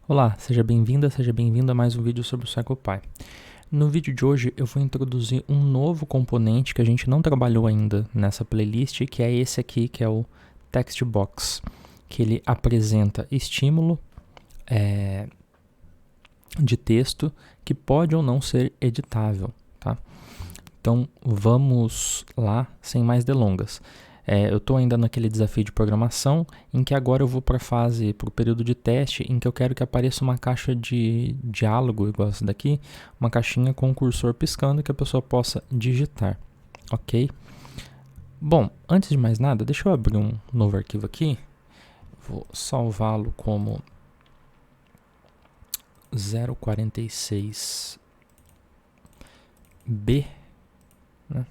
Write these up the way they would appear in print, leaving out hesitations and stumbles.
Olá, seja bem-vinda, seja bem-vindo a mais um vídeo sobre o CirclePy. No vídeo de hoje eu vou introduzir um novo componente que a gente não trabalhou ainda nessa playlist, que é esse aqui, que é o TextBox, que ele apresenta estímulo de texto que pode ou não ser editável, tá? Então vamos lá, sem mais delongas. Eu estou ainda naquele desafio de programação, em que agora eu vou para o período de teste, em que eu quero que apareça uma caixa de diálogo, igual essa daqui, uma caixinha com o cursor piscando que a pessoa possa digitar, ok? Bom, antes de mais nada, deixa eu abrir um novo arquivo aqui, vou salvá-lo como 046B, né?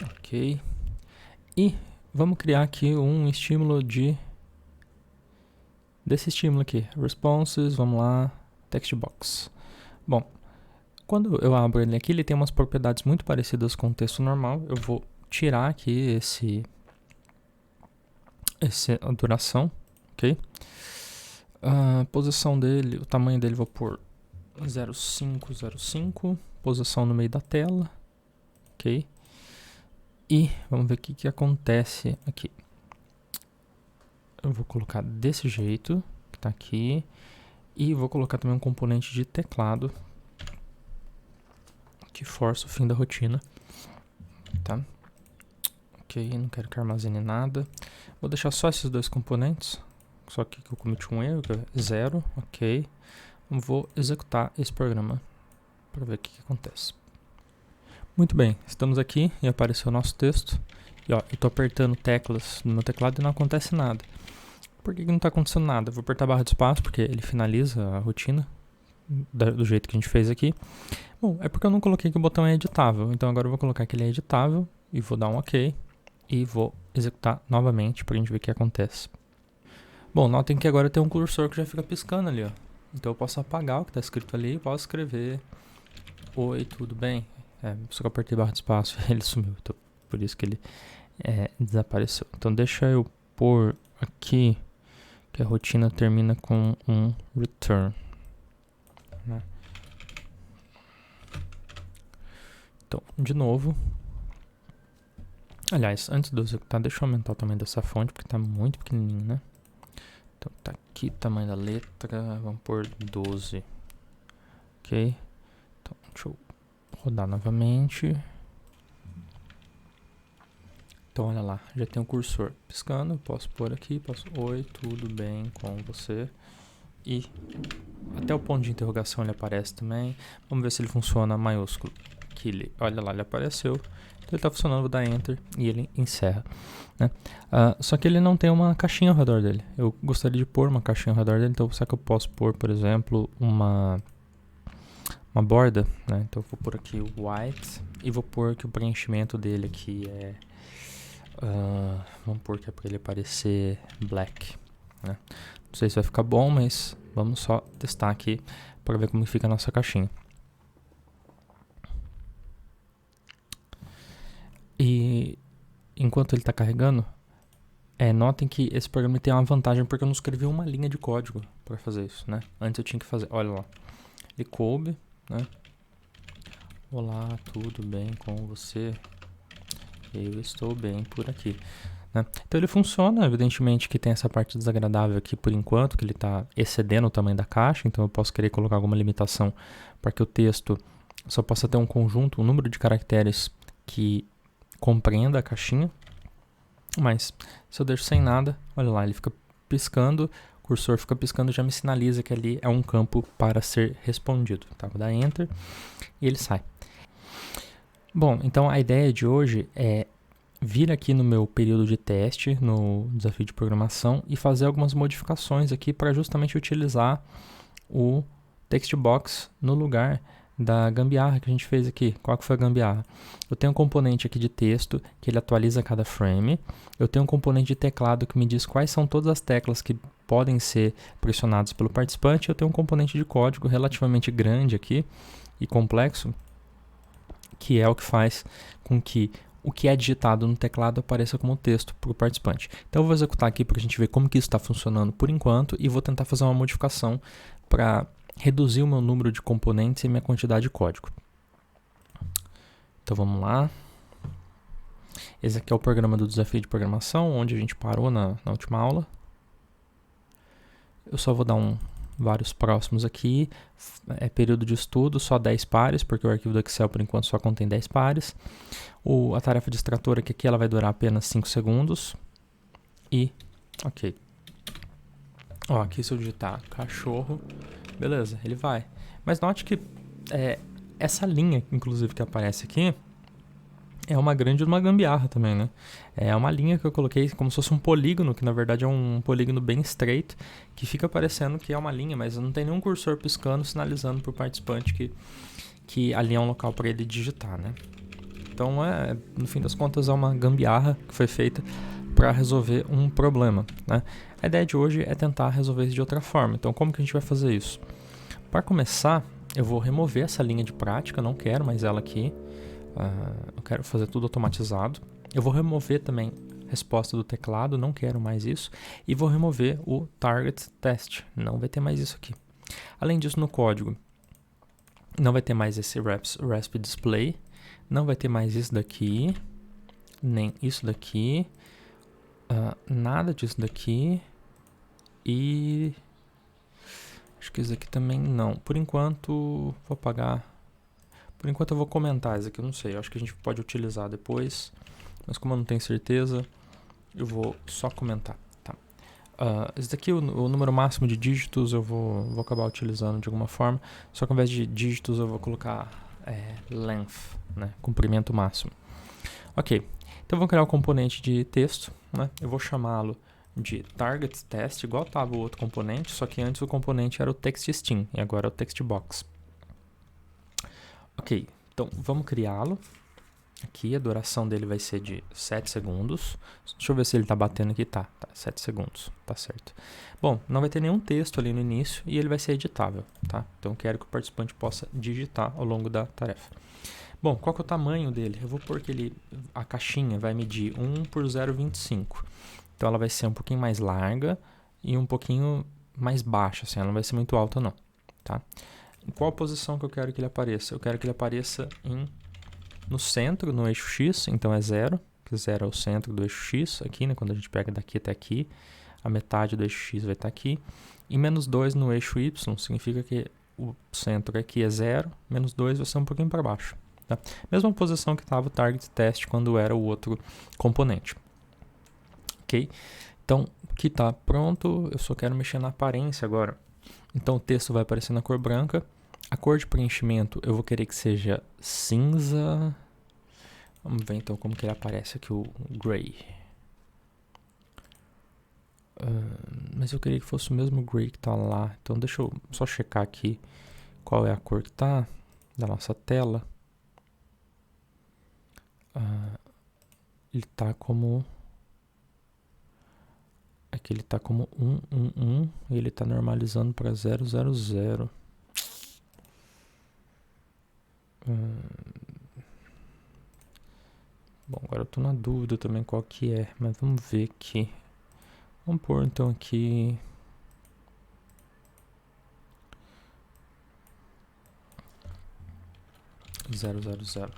Ok. E vamos criar aqui um estímulo desse estímulo aqui, responses, vamos lá, textbox. Bom, quando eu abro ele aqui, ele tem umas propriedades muito parecidas com o texto normal. Eu vou tirar aqui a duração, ok? A posição dele, o tamanho dele, vou pôr 0505, posição no meio da tela, ok? E vamos ver o que acontece aqui. Eu vou colocar desse jeito, que está aqui, e vou colocar também um componente de teclado, que força o fim da rotina, tá? Ok, não quero que armazene nada. Vou deixar só esses dois componentes, só que eu cometi um erro, que é 0, ok. Vou executar esse programa para ver o que acontece. Muito bem, estamos aqui e apareceu o nosso texto. E ó, eu estou apertando teclas no meu teclado e não acontece nada. Por que não está acontecendo nada? Eu vou apertar a barra de espaço porque ele finaliza a rotina do jeito que a gente fez aqui. Bom, é porque eu não coloquei que o botão é editável. Então agora eu vou colocar que ele é editável e vou dar um OK. E vou executar novamente para a gente ver o que acontece. Bom, notem que agora tem um cursor que já fica piscando ali, ó. Então eu posso apagar o que está escrito ali e posso escrever: oi, tudo bem? Só que eu apertei barra de espaço e ele sumiu. Então por isso que ele desapareceu. Então deixa eu pôr aqui que a rotina termina com um return, né? Então, de novo. Aliás, antes de eu executar, deixa eu aumentar o tamanho dessa fonte, porque está muito pequenininho, né? Então, tá aqui, tamanho da letra, vamos pôr 12. Ok? Então, deixa eu rodar novamente. Então, olha lá, já tem o cursor piscando, posso pôr aqui, oi, tudo bem com você? E até o ponto de interrogação ele aparece também. Vamos ver se ele funciona maiúsculo. Olha lá, ele apareceu. Então ele está funcionando, vou dar Enter e ele encerra, né? Só que ele não tem uma caixinha ao redor dele. Eu gostaria de pôr uma caixinha ao redor dele, então será que eu posso pôr, por exemplo, uma borda, né? Então eu vou pôr aqui o white e vou pôr que o preenchimento dele aqui é... vamos pôr que é para ele aparecer black, né? Não sei se vai ficar bom, mas vamos só testar aqui para ver como fica a nossa caixinha. E enquanto ele está carregando, notem que esse programa tem uma vantagem porque eu não escrevi uma linha de código para fazer isso, né? Antes eu tinha que fazer, olha lá, ele coube, né? Olá, tudo bem com você? Eu estou bem por aqui, né? Então ele funciona, evidentemente que tem essa parte desagradável aqui por enquanto, que ele está excedendo o tamanho da caixa, então eu posso querer colocar alguma limitação para que o texto só possa ter um conjunto, um número de caracteres que compreenda a caixinha. Mas se eu deixo sem nada, olha lá, ele fica piscando, o cursor fica piscando, já me sinaliza que ali é um campo para ser respondido, tá? Vou dar Enter e ele sai. Bom, então a ideia de hoje é vir aqui no meu período de teste, no desafio de programação, e fazer algumas modificações aqui para justamente utilizar o textbox no lugar da gambiarra que a gente fez aqui. Qual que foi a gambiarra? Eu tenho um componente aqui de texto que ele atualiza cada frame. Eu tenho um componente de teclado que me diz quais são todas as teclas que podem ser pressionadas pelo participante. Eu tenho um componente de código relativamente grande aqui e complexo, que é o que faz com que o que é digitado no teclado apareça como texto para o participante. Então eu vou executar aqui para a gente ver como que isso está funcionando por enquanto e vou tentar fazer uma modificação para reduzir o meu número de componentes e minha quantidade de código. Então vamos lá. Esse aqui é o programa do desafio de programação, onde a gente parou na última aula. Eu só vou dar vários próximos aqui. É período de estudo, só 10 pares, porque o arquivo do Excel por enquanto só contém 10 pares. A tarefa de extrator aqui ela vai durar apenas 5 segundos. E, ok. Ó, aqui se eu digitar cachorro, beleza, ele vai. Mas note que essa linha, inclusive, que aparece aqui, é uma gambiarra também, né? É uma linha que eu coloquei como se fosse um polígono, que na verdade é um polígono bem estreito, que fica parecendo que é uma linha, mas não tem nenhum cursor piscando, sinalizando para o participante que ali é um local para ele digitar, né? Então, no fim das contas, é uma gambiarra que foi feita para resolver um problema, né? A ideia de hoje é tentar resolver isso de outra forma. Então, como que a gente vai fazer isso? Para começar, eu vou remover essa linha de prática, não quero mais ela aqui. Eu quero fazer tudo automatizado. Eu vou remover também a resposta do teclado, não quero mais isso. E vou remover o target test, não vai ter mais isso aqui. Além disso, no código, não vai ter mais esse resp display, não vai ter mais isso daqui, nem isso daqui, nada disso daqui e acho que isso aqui também não. Por enquanto, vou apagar. Por enquanto eu vou comentar isso aqui, eu não sei, eu acho que a gente pode utilizar depois, mas como eu não tenho certeza, eu vou só comentar, tá? Esse daqui, o número máximo de dígitos, eu vou acabar utilizando de alguma forma, só que ao invés de dígitos eu vou colocar length, né? Comprimento máximo. Ok, então vou criar um componente de texto, né? Eu vou chamá-lo de target test, igual estava o outro componente, só que antes o componente era o textstring e agora é o textbox. Ok, então vamos criá-lo. Aqui a duração dele vai ser de 7 segundos. Deixa eu ver se ele está batendo aqui. Tá, 7 segundos, tá certo. Bom, não vai ter nenhum texto ali no início e ele vai ser editável, tá? Então quero que o participante possa digitar ao longo da tarefa. Bom, qual que é o tamanho dele? Eu vou pôr que a caixinha vai medir 1 por 0,25. Então ela vai ser um pouquinho mais larga e um pouquinho mais baixa, assim, ela não vai ser muito alta não, tá? Em qual posição que eu quero que ele apareça? Eu quero que ele apareça no centro, no eixo X, então é 0, que 0 é o centro do eixo X, aqui, né, quando a gente pega daqui até aqui, a metade do eixo X vai estar aqui, e menos 2 no eixo Y, significa que o centro aqui é 0, menos 2 vai ser um pouquinho para baixo. Tá? Mesma posição que estava o target test quando era o outro componente. Ok? Então, aqui está pronto, eu só quero mexer na aparência agora. Então o texto vai aparecer na cor branca. A cor de preenchimento eu vou querer que seja cinza. Vamos ver então como que ele aparece aqui, o gray. Mas eu queria que fosse o mesmo gray que está lá. Então deixa eu só checar aqui qual é a cor que está da nossa tela. Ele está como... Aqui ele está como 111 e ele está normalizando para 000. Bom, agora eu estou na dúvida também qual que é, mas vamos ver aqui. Vamos pôr então aqui... Zero. Deixa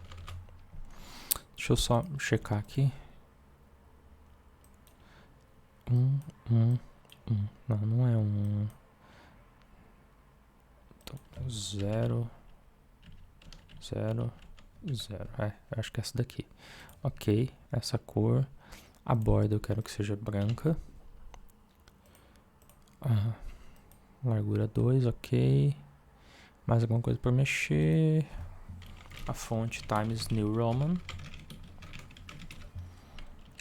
eu só checar aqui. 1. Não é 1. Então, 0. Acho que é essa daqui. Ok, essa cor. A borda eu quero que seja branca. Largura 2, ok. Mais alguma coisa para mexer. A fonte Times New Roman.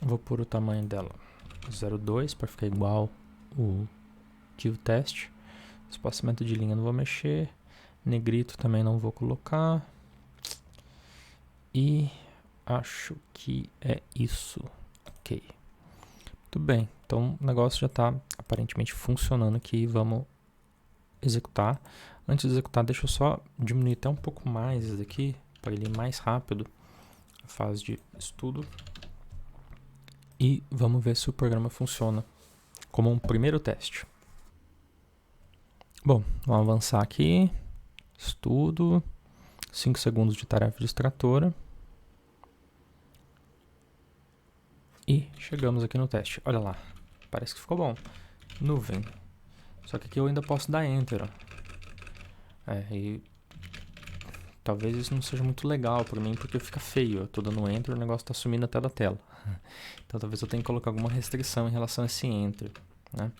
Vou pôr o tamanho dela 0,2 para ficar igual que o teste. Espaçamento de linha não vou mexer. Negrito também não vou colocar. E acho que é isso. Ok. Muito bem. Então o negócio já está aparentemente funcionando aqui. Vamos executar. Antes de executar, deixa eu só diminuir até um pouco mais isso daqui, para ele ir mais rápido. fase de estudo. E vamos ver se o programa funciona como um primeiro teste. Bom, vamos avançar aqui. Estudo. 5 segundos de tarefa de extratora. E chegamos aqui no teste. Olha lá. Parece que ficou bom. Nuvem. Só que aqui eu ainda posso dar Enter. E talvez isso não seja muito legal pra mim, porque fica feio. Eu tô dando Enter e o negócio tá sumindo até da tela. Então talvez eu tenha que colocar alguma restrição em relação a esse Enter, né?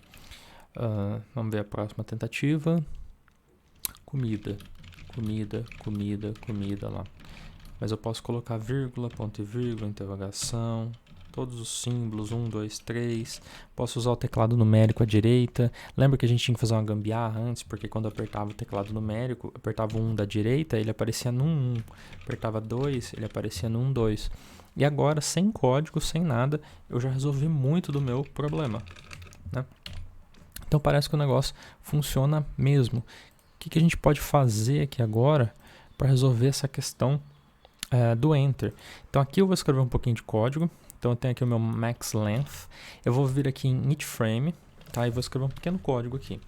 Vamos ver a próxima tentativa. Comida lá. Mas eu posso colocar vírgula, ponto e vírgula, interrogação, todos os símbolos, 1, 2, 3. Posso usar o teclado numérico à direita. Lembra que a gente tinha que fazer uma gambiarra antes, porque quando eu apertava o teclado numérico, apertava o 1 da direita, ele aparecia no 1. Apertava 2, ele aparecia no 1, 2. E agora, sem código, sem nada, eu já resolvi muito do meu problema, né? Então parece que o negócio funciona mesmo. O que a gente pode fazer aqui agora para resolver essa questão do Enter? Então aqui eu vou escrever um pouquinho de código. Então eu tenho aqui o meu max length. Eu vou vir aqui em each frame, tá? E vou escrever um pequeno código aqui.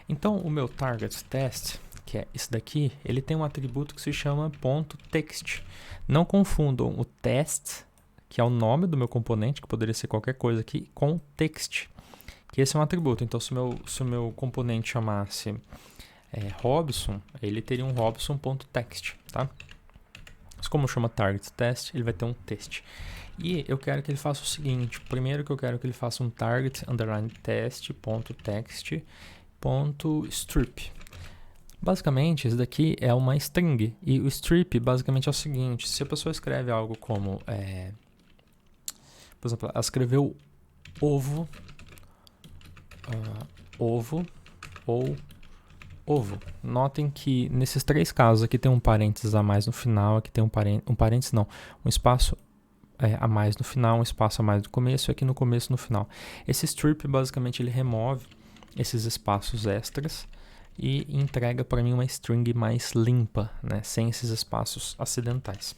Então o meu target test, que é esse daqui, ele tem um atributo que se chama .text. Não confundam o test, que é o nome do meu componente, que poderia ser qualquer coisa aqui, com text, que esse é um atributo. Então se o meu componente chamasse Robson, ele teria um Robson.text, tá? Mas como chama target test, ele vai ter um test. E eu quero que ele faça o seguinte: primeiro que eu quero que ele faça um target underline test.text.strip. Basicamente, isso daqui é uma string. E o strip basicamente é o seguinte: se a pessoa escreve algo como, por exemplo, ela escreveu ovo, ovo ou ovo. Notem que nesses três casos aqui tem um parênteses a mais no final, aqui tem um parênteses não, um espaço a mais no final, um espaço a mais no começo, e aqui no começo e no final. Esse strip basicamente ele remove esses espaços extras e entrega para mim uma string mais limpa, né, sem esses espaços acidentais.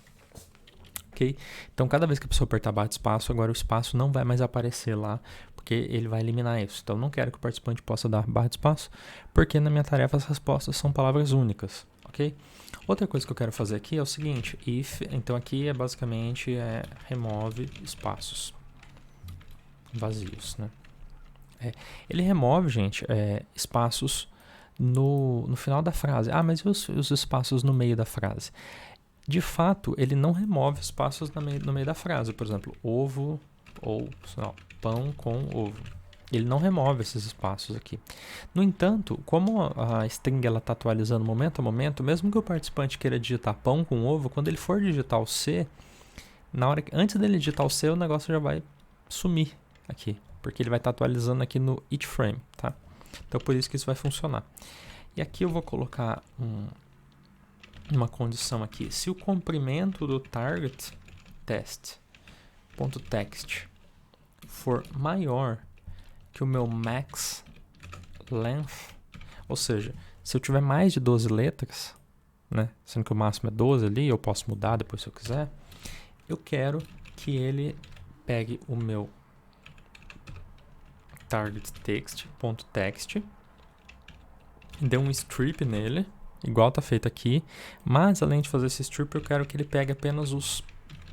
Ok? Então cada vez que a pessoa apertar barra de espaço, agora o espaço não vai mais aparecer lá, porque ele vai eliminar isso. Então eu não quero que o participante possa dar barra de espaço, porque na minha tarefa as respostas são palavras únicas, ok? Outra coisa que eu quero fazer aqui é o seguinte: if, então aqui é basicamente remove espaços vazios, né? Ele remove, gente, espaços no final da frase. Ah, mas e os espaços no meio da frase? De fato, ele não remove espaços no meio da frase. Por exemplo, ovo ou pão com ovo. Ele não remove esses espaços aqui. No entanto, como a string está atualizando momento a momento, mesmo que o participante queira digitar pão com ovo, quando ele for digitar o C, antes dele digitar o C, o negócio já vai sumir aqui, porque ele vai estar atualizando aqui no each frame, tá? Então por isso que isso vai funcionar. E aqui eu vou colocar uma condição aqui: se o comprimento do target test.text for maior que o meu max length, ou seja, se eu tiver mais de 12 letras, né, sendo que o máximo é 12 ali, eu posso mudar depois se eu quiser, eu quero que ele pegue o meu target text.text, dê um strip nele, igual tá feito aqui, mas além de fazer esse strip, eu quero que ele pegue apenas os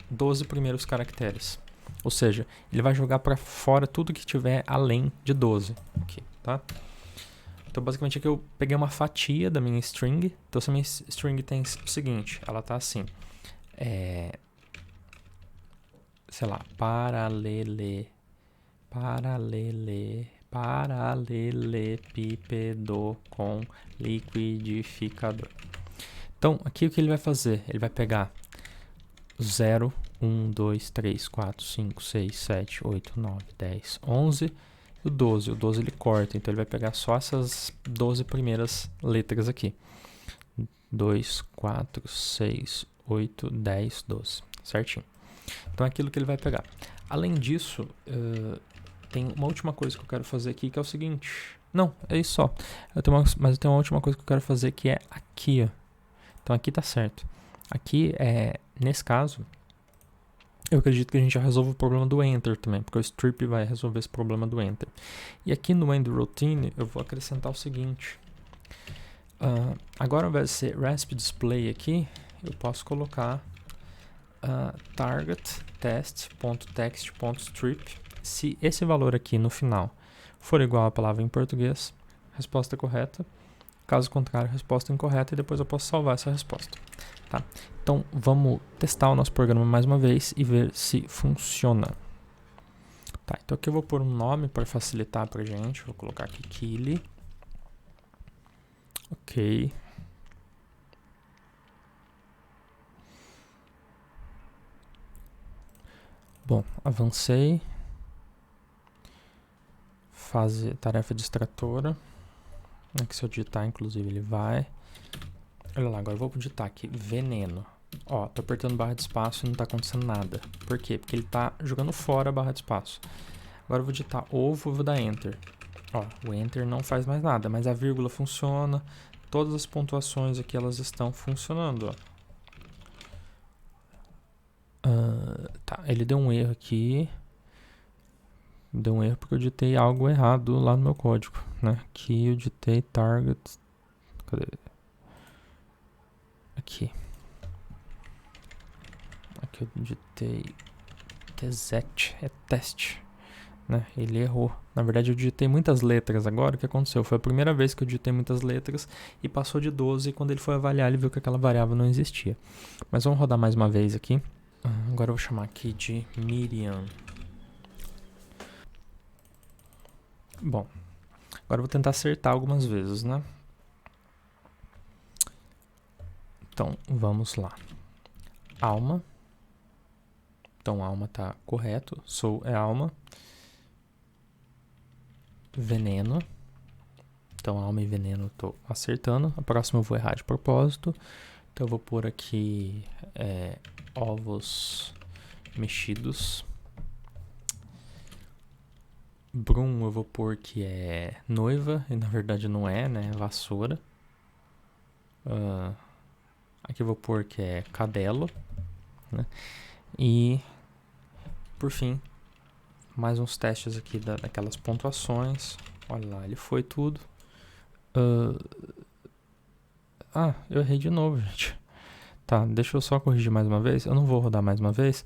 12 primeiros caracteres. Ou seja, ele vai jogar para fora tudo que tiver além de 12. Aqui, tá? Então, basicamente, aqui eu peguei uma fatia da minha string. Então, se a minha string tem o seguinte, ela tá assim, sei lá, paralelepípedo com liquidificador. Então, aqui o que ele vai fazer? Ele vai pegar 0, 1, 2, 3, 4, 5, 6, 7, 8, 9, 10, 11 e o 12. O 12 ele corta, então ele vai pegar só essas 12 primeiras letras aqui. 2, 4, 6, 8, 10, 12. Certinho. Então é aquilo que ele vai pegar. Além disso, tem uma última coisa que eu quero fazer aqui, que é o seguinte. Não, é isso só. Mas eu tenho uma última coisa que eu quero fazer, que é aqui, ó. Então aqui tá certo. Aqui, nesse caso, Eu acredito que a gente já resolve o problema do enter também, porque o strip vai resolver esse problema do enter. E aqui no end routine eu vou acrescentar o seguinte. Agora, ao invés de ser resp display aqui, eu posso colocar target test.text.strip. Se esse valor aqui no final for igual à palavra em português, resposta correta. Caso contrário, resposta incorreta, e depois eu posso salvar essa resposta. Tá? Então, vamos testar o nosso programa mais uma vez e ver se funciona. Tá, então aqui eu vou pôr um nome para facilitar pra gente. Vou colocar aqui Kili. Ok. Bom, avancei. Fase tarefa distratora. Aqui se eu digitar, inclusive, ele vai. Olha lá, agora eu vou digitar aqui, veneno. Ó, tô apertando barra de espaço e não tá acontecendo nada. Por quê? Porque ele tá jogando fora a barra de espaço. Agora eu vou digitar ovo e vou dar enter. Ó, o enter não faz mais nada, mas a vírgula funciona. Todas as pontuações aqui, elas estão funcionando, ó. Tá, ele deu um erro aqui. Deu um erro porque eu digitei algo errado lá no meu código, né? Aqui eu digitei target. Cadê? Aqui. Aqui eu digitei test, é teste, né? Ele errou. Na verdade eu digitei muitas letras agora. O que aconteceu? Foi a primeira vez que eu digitei muitas letras e passou de 12 e quando ele foi avaliar ele viu que aquela variável não existia. Mas vamos rodar mais uma vez aqui. Agora eu vou chamar aqui de Miriam. Bom, agora eu vou tentar acertar algumas vezes, né? Então, vamos lá. Alma. Então, alma tá correto. Sou é alma. Veneno. Então, alma e veneno eu tô acertando. A próxima eu vou errar de propósito. Então, eu vou pôr aqui ovos mexidos. Brum eu vou pôr que é noiva, e na verdade não é, né? É vassoura. Aqui eu vou pôr que é cadelo, né? E, por fim, mais uns testes aqui daquelas pontuações. Olha lá, ele foi tudo. Eu errei de novo, gente. Tá, deixa eu só corrigir mais uma vez. Eu não vou rodar mais uma vez,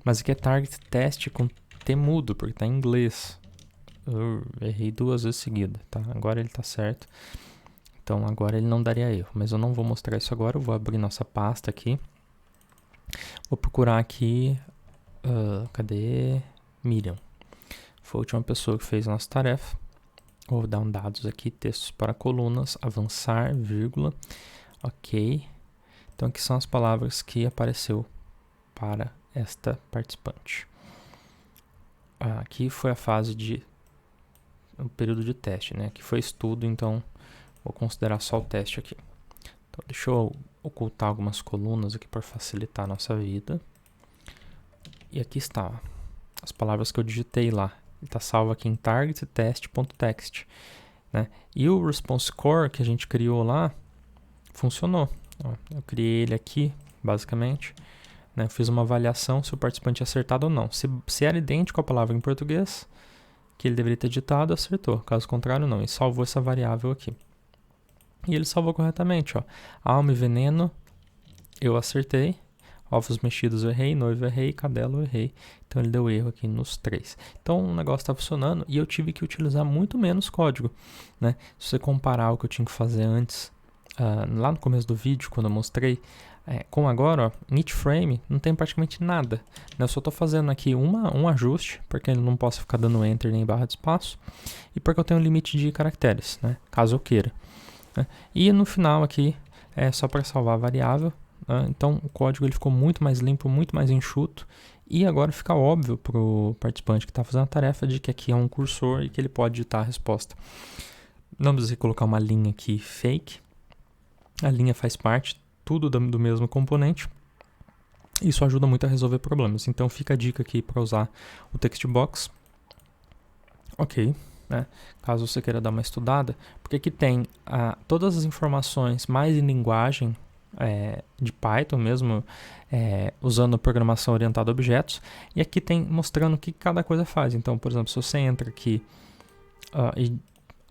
mas aqui é target test com T mudo, porque tá em inglês. Eu errei 2 vezes seguida, tá? Agora ele tá certo. Então agora ele não daria erro, mas eu não vou mostrar isso agora. Eu vou abrir nossa pasta aqui. Vou procurar aqui. Cadê? Miriam. Foi a última pessoa que fez a nossa tarefa. Vou dar um dados aqui, textos para colunas, avançar, vírgula. Ok. Então aqui são as palavras que apareceu para esta participante. Aqui foi a fase de o período de teste, né? Aqui foi estudo, então vou considerar só o teste aqui. Então, deixa eu ocultar algumas colunas aqui para facilitar a nossa vida. E aqui está, ó, as palavras que eu digitei lá. Ele está salvo aqui em target test.text, né? E o response score que a gente criou lá funcionou. Ó, eu criei ele aqui, basicamente. Né? Eu fiz uma avaliação se o participante tinha acertado ou não. Se era idêntico à palavra em português que ele deveria ter digitado, acertou. Caso contrário, não. E salvou essa variável aqui. E ele salvou corretamente, ó. Alma e veneno, eu acertei. Ovos mexidos eu errei, noivo eu errei, cadelo eu errei. Então ele deu erro aqui nos 3. Então o negócio está funcionando e eu tive que utilizar muito menos código, né? Se você comparar o que eu tinha que fazer antes, lá no começo do vídeo, quando eu mostrei, com agora, ó, em each frame não tem praticamente nada, né? Eu só estou fazendo aqui um ajuste, porque ele não possa ficar dando enter nem barra de espaço, e porque eu tenho um limite de caracteres, né? Caso eu queira, né? E no final aqui é só para salvar a variável, né? Então o código ele ficou muito mais limpo, muito mais enxuto, e agora fica óbvio para o participante que está fazendo a tarefa de que aqui é um cursor e que ele pode digitar a resposta. Não precisa colocar uma linha aqui fake, a linha faz parte tudo do mesmo componente. Isso ajuda muito a resolver problemas. Então fica a dica aqui para usar o text box. Ok, né? Caso você queira dar uma estudada, porque aqui tem todas as informações mais em linguagem, de Python mesmo, usando programação orientada a objetos. E aqui tem mostrando o que cada coisa faz. Então, por exemplo, se você entra aqui e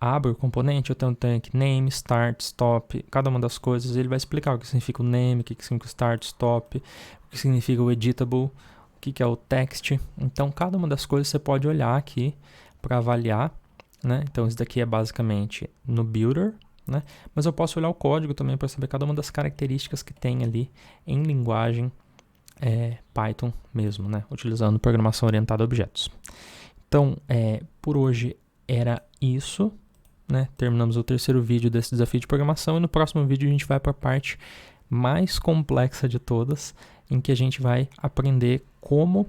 abre o componente, eu tenho aqui name, start, stop, cada uma das coisas. Ele vai explicar o que significa o name, o que significa o start, stop, o que significa o editable, o que é o text. Então, cada uma das coisas você pode olhar aqui para avaliar, né? Então, isso daqui é basicamente no Builder, né? Mas eu posso olhar o código também para saber cada uma das características que tem ali em linguagem Python mesmo, né? Utilizando programação orientada a objetos. Então, por hoje era isso, né? Terminamos o terceiro vídeo desse desafio de programação e no próximo vídeo a gente vai para a parte mais complexa de todas, em que a gente vai aprender como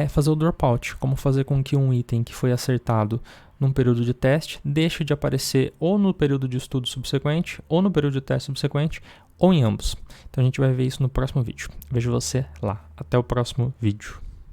fazer o dropout, como fazer com que um item que foi acertado num período de teste deixe de aparecer ou no período de estudo subsequente, ou no período de teste subsequente, ou em ambos. Então a gente vai ver isso no próximo vídeo. Vejo você lá. Até o próximo vídeo.